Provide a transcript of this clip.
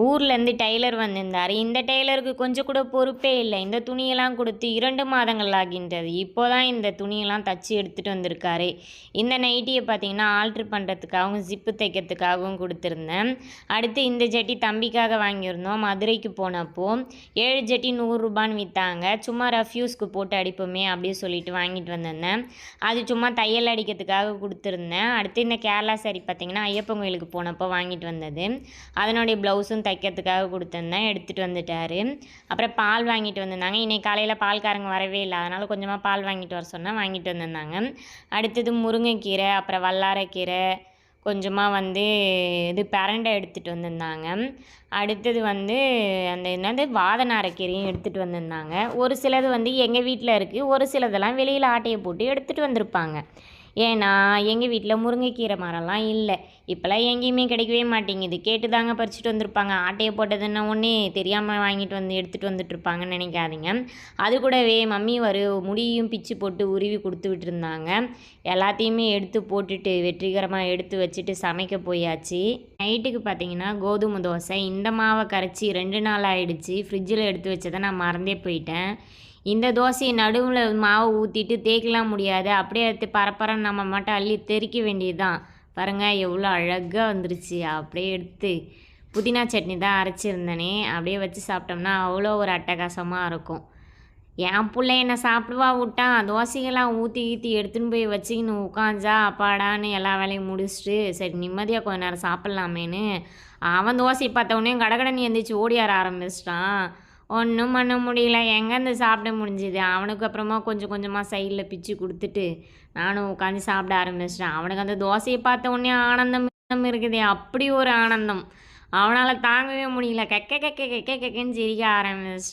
ஊர்லேருந்து டெய்லர் வந்திருந்தார். இந்த டெய்லருக்கு கொஞ்சம் கூட பொறுப்பே இல்லை. இந்த துணியெல்லாம் கொடுத்து 2 மாதங்கள் ஆகின்றது. இப்போ தான் இந்த துணியெல்லாம் தச்சு எடுத்துகிட்டு வந்திருக்காரு. இந்த நைட்டியை பார்த்தீங்கன்னா ஆல்ட்ரு பண்ணுறதுக்காகவும் ஜிப்பு தைக்கிறதுக்காகவும் கொடுத்துருந்தேன். அடுத்து இந்த ஜட்டி தம்பிக்காக வாங்கியிருந்தோம். மதுரைக்கு போனப்போ 7 ஜட்டி 100 ரூபான்னு விற்றாங்க. சும்மா ரஃப்யூஸ்க்கு போட்டு அடிப்போமே அப்படின்னு சொல்லிட்டு வாங்கிட்டு வந்திருந்தேன். அது சும்மா தையல் அடிக்கிறதுக்காக கொடுத்துருந்தேன். அடுத்து இந்த கேரளா சாரி பார்த்தீங்கன்னா ஐயப்பன் கோயிலுக்கு போனப்போ வாங்கிட்டு வந்தது. அதனுடைய ப்ளவுஸும் தைக்கிறதுக்காக கொடுத்துருந்தேன். எடுத்துகிட்டு வந்துட்டார். அப்புறம் பால் வாங்கிட்டு வந்திருந்தாங்க. இன்றைக்கி காலையில் பால்காரங்க வரவே இல்லை. அதனால் கொஞ்சமாக பால் வாங்கிட்டு வர சொன்னால் வாங்கிட்டு வந்திருந்தாங்க. அடுத்தது முருங்கைக்கீரை, அப்புறம் வல்லாரைக்கீரை, கொஞ்சமாக இது பிரண்டை எடுத்துகிட்டு வந்திருந்தாங்க. அடுத்தது அந்த என்னது வாதநாரைக்கீரையும் எடுத்துகிட்டு வந்திருந்தாங்க. ஒரு சிலது எங்கள் வீட்டில் இருக்குது, ஒரு சிலதெல்லாம் வெளியில் ஆட்டையை போட்டு எடுத்துகிட்டு வந்திருப்பாங்க. ஏன்னா எங்கள் வீட்டில் முருங்கைக்கீரை மரம்லாம் இல்லை. இப்போல்லாம் எங்கேயுமே கிடைக்கவே மாட்டேங்குது. கேட்டு தாங்க பறிச்சுட்டு வந்திருப்பாங்க. ஆட்டையை போட்டதுன்னா ஒன்றே தெரியாமல் வாங்கிட்டு எடுத்துகிட்டு வந்துட்டுருப்பாங்கன்னு நினைக்காதீங்க. அது கூடவே மம்மி முடியும் பிச்சு போட்டு உருவி கொடுத்து விட்டுருந்தாங்க. எல்லாத்தையுமே எடுத்து போட்டுட்டு வெற்றிகரமாக எடுத்து வச்சுட்டு சமைக்க போயாச்சு. நைட்டுக்கு பார்த்தீங்கன்னா கோதுமை தோசை. இந்த மாவை கரைச்சி 2 நாள் ஆகிடுச்சு. ஃப்ரிட்ஜில் எடுத்து வச்சதை நான் மறந்தே போயிட்டேன். இந்த தோசையை நடுவில் மாவு ஊற்றிட்டு தேய்க்கலாம் முடியாது. அப்படியே எடுத்து பரப்பரன்னு நம்ம மட்டும் அள்ளி தெறிக்க வேண்டியது தான். பாருங்கள் எவ்வளோ அழகாக வந்துருச்சு. அப்படியே எடுத்து புதினா சட்னி தான் அரைச்சிருந்தேனே, அப்படியே வச்சு சாப்பிட்டோம்னா அவ்வளோ ஒரு அட்டகாசமாக இருக்கும். என் பிள்ளை என்னை சாப்பிடுவா விட்டான். தோசைகள்லாம் ஊற்றி எடுத்துன்னு போய் வச்சுக்கின்னு உட்காந்தா அப்பாடான்னு எல்லா வேலையும் முடிச்சுட்டு சரி நிம்மதியாக கொஞ்ச நேரம் சாப்பிட்லாமேன்னு அவன் தோசை பார்த்தவொடனே கடகடன்னு எழுந்திரிச்சு ஓடியார ஆரம்பிச்சிட்டான். ஒன்றும் பண்ண முடியல. எங்கேருந்து சாப்பிட முடிஞ்சுது. அவனுக்கு அப்புறமா கொஞ்சம் கொஞ்சமாக சைடில் பிச்சு கொடுத்துட்டு நானும் உட்காந்து சாப்பிட ஆரம்பிச்சிட்டேன். அவனுக்கு அந்த தோசையை பார்த்த உடனே ஆனந்தம் இருக்குது. அப்படி ஒரு ஆனந்தம். அவனால் தாங்கவே முடியல. கெக்க கெக்க கெக்க கெக்கன்னு சிரிக்க ஆரம்பிச்சிட்டான்.